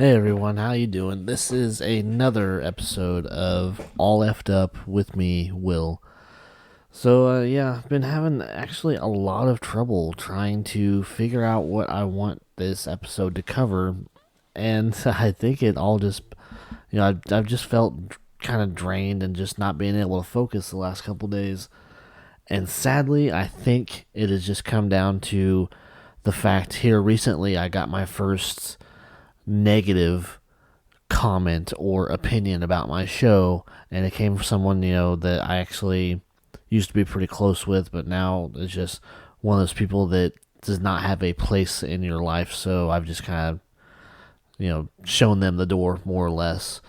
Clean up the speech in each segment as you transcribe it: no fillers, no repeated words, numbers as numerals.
Hey everyone, how you doing? This is another episode of All Effed Up with me, Will. So I've been having actually a lot of trouble trying to figure out what I want this episode to cover, and I think it all just, I've just felt kind of drained and just not being able to focus the last couple days. And sadly, I think it has just come down to the fact here recently I got my first negative comment or opinion about my show, and it came from someone that I actually used to be pretty close with, but now it's just one of those people that does not have a place in your life. So I've just kind of shown them the door more or less.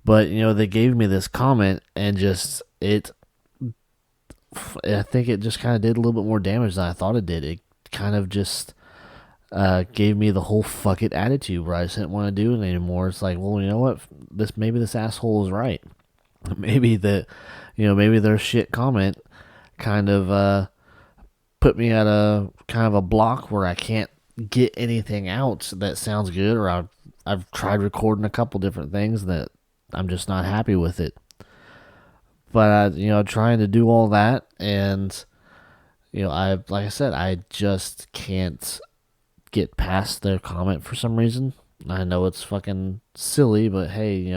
But they gave me this comment, and just it. I think it just kind of did a little bit more damage than I thought it did. It kind of just gave me the whole fuck it attitude where I just didn't want to do it anymore. It's like, well, you know what? Maybe this asshole is right. Maybe maybe their shit comment kind of put me at a kind of a block where I can't get anything out that sounds good, or I've tried recording a couple different things that I'm just not happy with it. But trying to do all that, and like I said, I just can't get past their comment for some reason. I know it's fucking silly, but hey,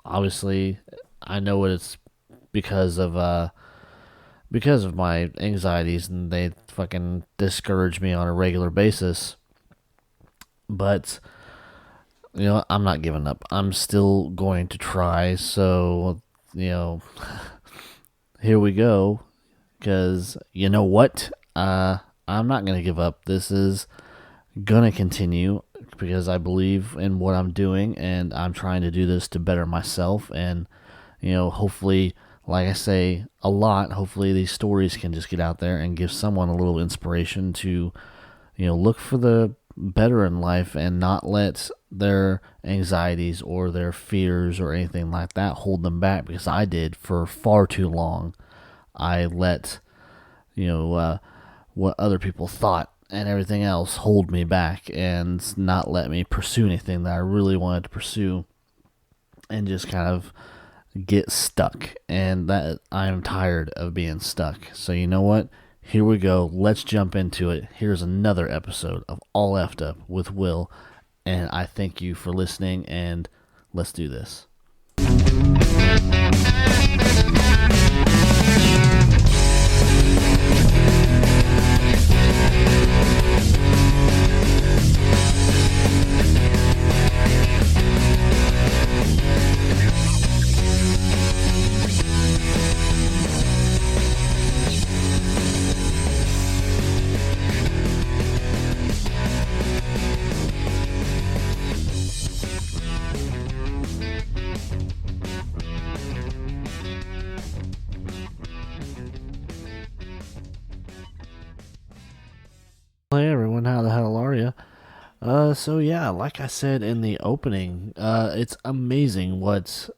obviously I know it's because of my anxieties, and they fucking discourage me on a regular basis. But I'm not giving up. I'm still going to try. So here we go. Because you know what? I'm not gonna give up. This is gonna continue because I believe in what I'm doing, and I'm trying to do this to better myself, and hopefully, like I say a lot, hopefully these stories can just get out there and give someone a little inspiration to look for the better in life and not let their anxieties or their fears or anything like that hold them back, because I did for far too long. I let what other people thought and everything else hold me back and not let me pursue anything that I really wanted to pursue, and just kind of get stuck. And that I am tired of being stuck. So you know what? Here we go. Let's jump into it. Here's another episode of All Effed Up with Will, and I thank you for listening, and let's do this. Hey everyone, how the hell are you? Like I said in the opening, it's amazing what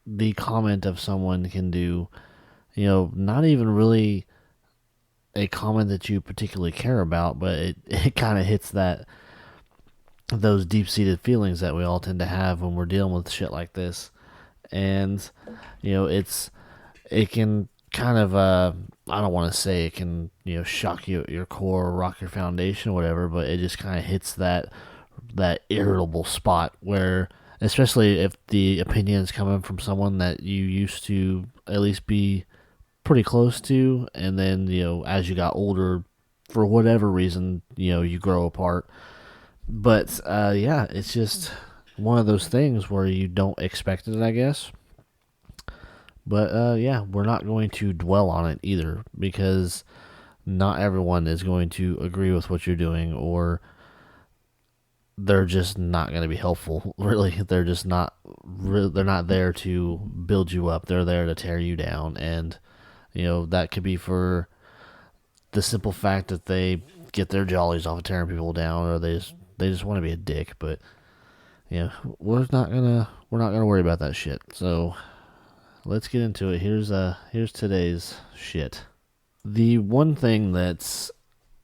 the comment of someone can do. Not even really a comment that you particularly care about, but it kind of hits those deep seated feelings that we all tend to have when we're dealing with shit like this. And it can kind of I don't want to say it can shock you at your core or rock your foundation or whatever, but it just kind of hits that irritable spot where, especially if the opinion is coming from someone that you used to at least be pretty close to, and then as you got older, for whatever reason, you grow apart. But it's just one of those things where you don't expect it, I guess. But we're not going to dwell on it either, because not everyone is going to agree with what you're doing, or they're just not going to be helpful. Really, they're just not. They're not there to build you up. They're there to tear you down, and that could be for the simple fact that they get their jollies off of tearing people down, or they just want to be a dick. But we're not gonna worry about that shit. So let's get into it. Here's today's shit. The one thing that's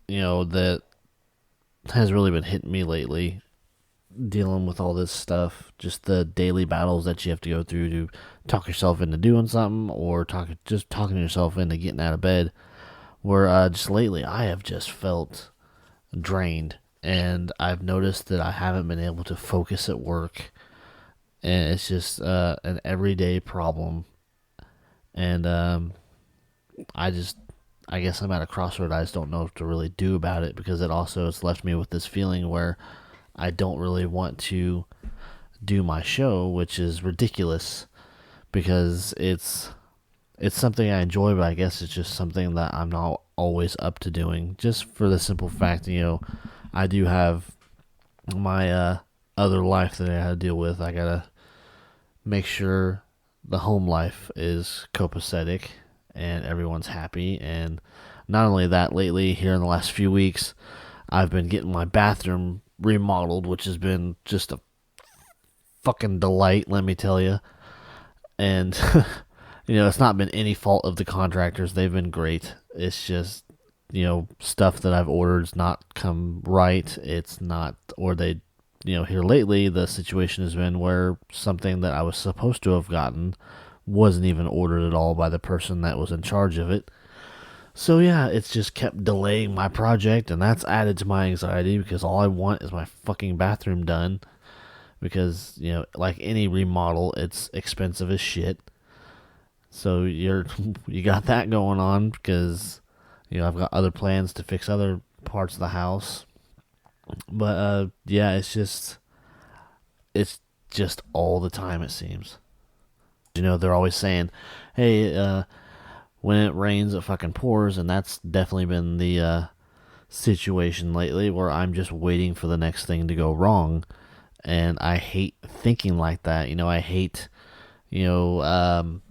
that has really been hitting me lately dealing with all this stuff, just the daily battles that you have to go through to talk yourself into doing something, or talking yourself into getting out of bed. Where just lately I have just felt drained, and I've noticed that I haven't been able to focus at work, and it's just an everyday problem. And I just, I guess I'm at a crossroad. I just don't know what to really do about it, because it also has left me with this feeling where I don't really want to do my show, which is ridiculous because it's something I enjoy, but I guess it's just something that I'm not always up to doing. Just for the simple fact, I do have my other life that I gotta deal with. I gotta make sure the home life is copacetic and everyone's happy. And not only that, lately, here in the last few weeks, I've been getting my bathroom remodeled, which has been just a fucking delight, let me tell you. And it's not been any fault of the contractors. They've been great. It's just, stuff that I've ordered's not come right. It's not, or they, here lately, the situation has been where something that I was supposed to have gotten wasn't even ordered at all by the person that was in charge of it. So yeah, it's just kept delaying my project, and that's added to my anxiety because all I want is my fucking bathroom done. Because, like any remodel, it's expensive as shit. So you got that going on because I've got other plans to fix other parts of the house. But yeah, it's just all the time, it seems. They're always saying, "Hey, when it rains, it fucking pours," and that's definitely been the situation lately, where I'm just waiting for the next thing to go wrong, and I hate thinking like that. I hate, you know, um,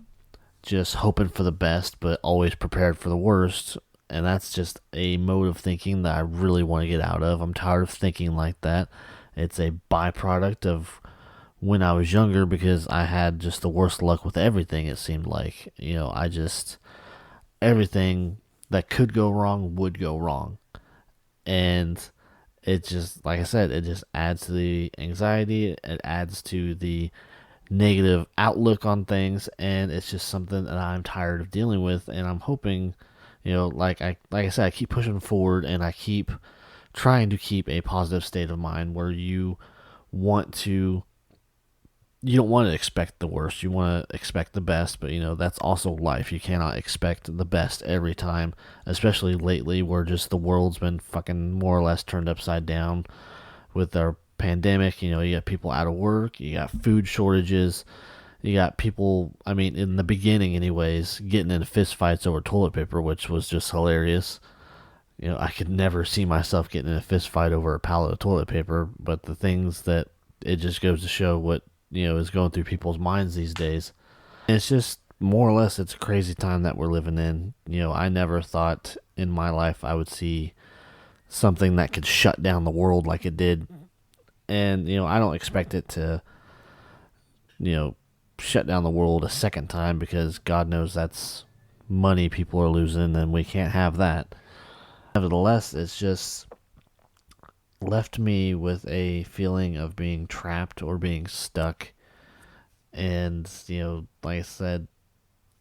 just hoping for the best, but always prepared for the worst. And that's just a mode of thinking that I really want to get out of. I'm tired of thinking like that. It's a byproduct of when I was younger, because I had just the worst luck with everything, it seemed like. Everything that could go wrong would go wrong. And it just, like I said, it just adds to the anxiety. It adds to the negative outlook on things, and it's just something that I'm tired of dealing with. And I'm hoping, like I said, I keep pushing forward, and I keep trying to keep a positive state of mind where want to you don't want to expect the worst. You want to expect the best, but that's also life. You cannot expect the best every time, especially lately, where just the world's been fucking more or less turned upside down with our pandemic. You got people out of work, you got food shortages, you got people, I mean, in the beginning anyways, getting into fist fights over toilet paper, which was just hilarious. I could never see myself getting in a fist fight over a pallet of toilet paper, but the things that it just goes to show what, is going through people's minds these days. And it's just more or less, it's a crazy time that we're living in. I never thought in my life I would see something that could shut down the world like it did. And, I don't expect it to, shut down the world a second time, because God knows that's money people are losing, and we can't have that. Nevertheless, it's just left me with a feeling of being trapped or being stuck. And, like I said,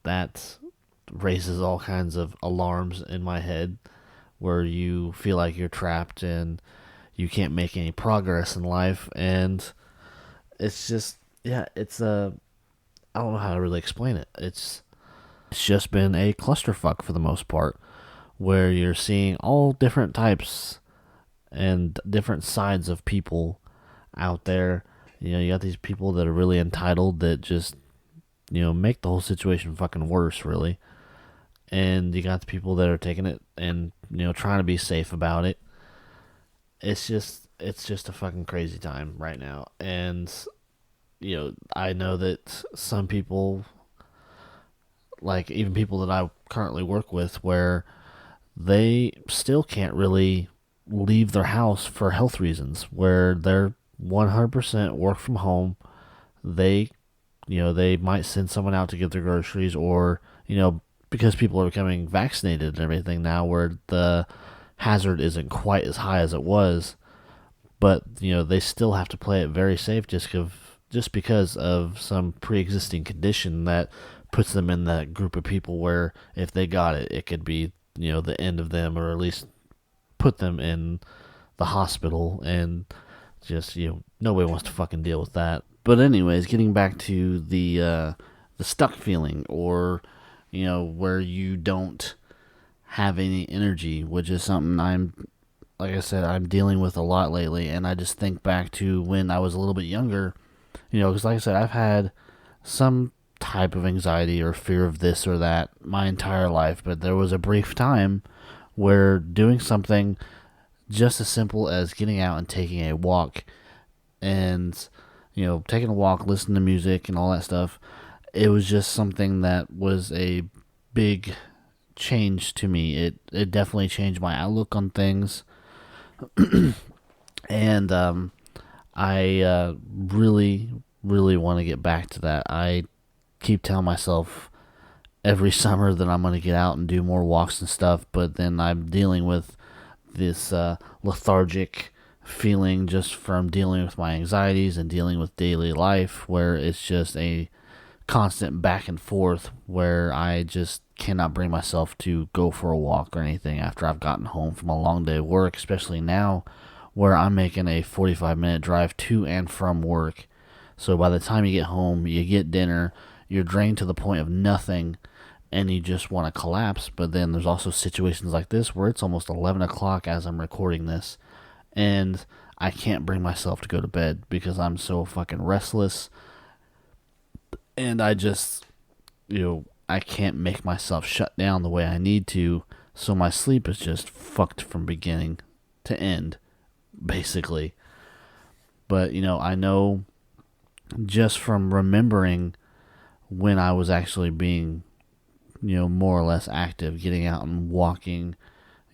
that raises all kinds of alarms in my head, where you feel like you're trapped and you can't make any progress in life. And it's just, yeah, I don't know how to really explain it. It's just been a clusterfuck for the most part, where you're seeing all different types and different sides of people out there. You got these people that are really entitled, that just, make the whole situation fucking worse, really. And you got the people that are taking it and, trying to be safe about it. It's just a fucking crazy time right now. And, I know that some people, like even people that I currently work with, where they still can't really leave their house for health reasons, where they're 100% work from home. They might send someone out to get their groceries, or, because people are becoming vaccinated and everything now, where the hazard isn't quite as high as it was. but they still have to play it very safe just because of some pre-existing condition that puts them in that group of people where if they got it, it could be the end of them, or at least put them in the hospital, and just nobody wants to fucking deal with that. But anyways, getting back to the stuck feeling, or where you don't have any energy, which is something like I said, I'm dealing with a lot lately. And I just think back to when I was a little bit younger, because like I said, I've had some type of anxiety or fear of this or that my entire life, but there was a brief time where doing something just as simple as getting out and taking a walk, and taking a walk, listening to music and all that stuff, it was just something that was a big change to me. It definitely changed my outlook on things. And I really, really want to get back to that. I keep telling myself every summer that I'm going to get out and do more walks and stuff, but then I'm dealing with this lethargic feeling just from dealing with my anxieties and dealing with daily life, where it's just a constant back and forth where I just cannot bring myself to go for a walk or anything after I've gotten home from a long day of work, especially now where I'm making a 45-minute drive to and from work. So by the time you get home, you get dinner, you're drained to the point of nothing, and you just want to collapse. But then there's also situations like this where it's almost 11 o'clock as I'm recording this, and I can't bring myself to go to bed because I'm so fucking restless. And I just, I can't make myself shut down the way I need to, so my sleep is just fucked from beginning to end, basically. But, I know just from remembering when I was actually being, more or less active, getting out and walking,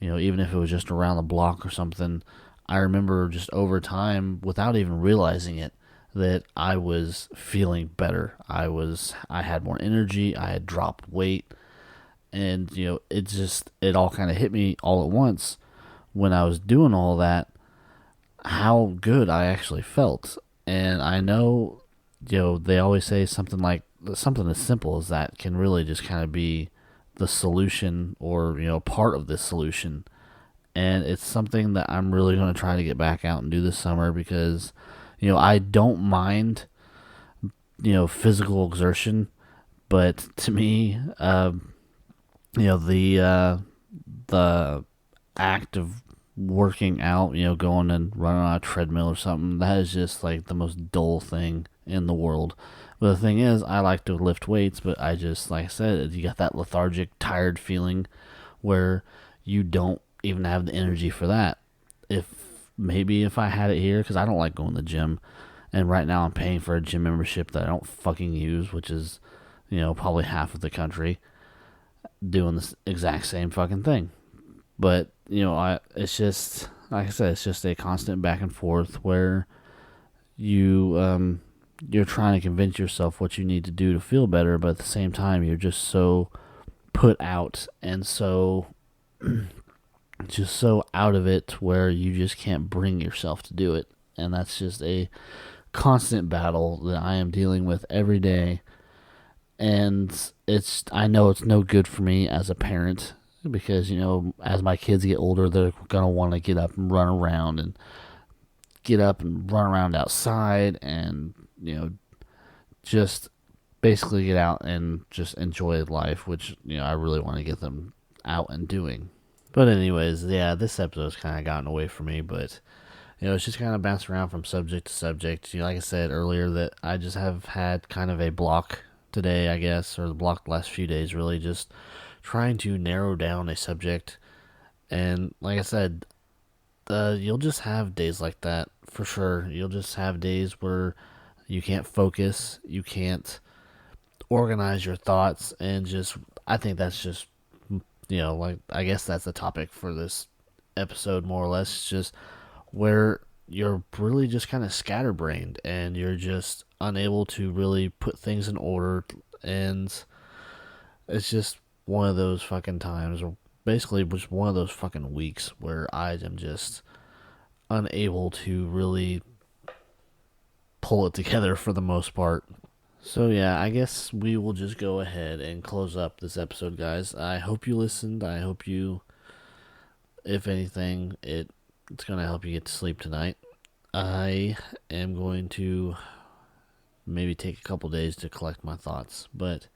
even if it was just around the block or something, I remember just over time, without even realizing it, that I was feeling better. I had more energy, I had dropped weight, and it all kind of hit me all at once when I was doing all that, how good I actually felt. And I know, they always say something as simple as that can really just kind of be the solution, or part of the solution. And it's something that I'm really going to try to get back out and do this summer, because I don't mind physical exertion, but to me, the act of working out, going and running on a treadmill or something, that is just like the most dull thing in the world. But the thing is, I like to lift weights, but I just, like I said, you got that lethargic, tired feeling where you don't even have the energy for that. If I had it here, because I don't like going to the gym, and right now I'm paying for a gym membership that I don't fucking use, which is, probably half of the country doing the exact same fucking thing. But, it's just, like I said, it's just a constant back and forth where you're trying to convince yourself what you need to do to feel better, but at the same time, you're just so put out and so just so out of it where you just can't bring yourself to do it. And that's just a constant battle that I am dealing with every day. And I know it's no good for me as a parent, because, as my kids get older, they're going to want to get up and run around outside and, just basically get out and just enjoy life, which, I really want to get them out and doing. But anyways, yeah, this episode's kind of gotten away from me, but, it's just kind of bouncing around from subject to subject. Like I said earlier, that I just have had kind of a block today, I guess, or the block the last few days, really, just trying to narrow down a subject. And like I said, you'll just have days like that, for sure. You'll just have days where you can't focus, you can't organize your thoughts, and just, I think that's just, I guess that's the topic for this episode, more or less. It's just where you're really just kind of scatterbrained, and you're just unable to really put things in order, and it's just one of those fucking times, or basically just one of those fucking weeks where I am just unable to really pull it together for the most part. So yeah, I guess we will just go ahead and close up this episode, guys. I hope you listened. I hope you, if anything, it's going to help you get to sleep tonight. I am going to maybe take a couple days to collect my thoughts. But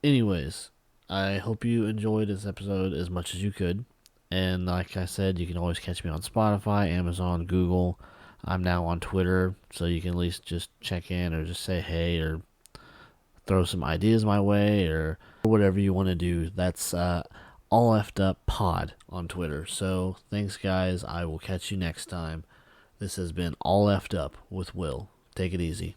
anyways, I hope you enjoyed this episode as much as you could. And like I said, you can always catch me on Spotify, Amazon, Google. I'm now on Twitter, so you can at least just check in or just say hey or throw some ideas my way or whatever you want to do. That's ALLeffedUP pod on Twitter. So thanks, guys. I will catch you next time. This has been All Effed Up with Will. Take it easy.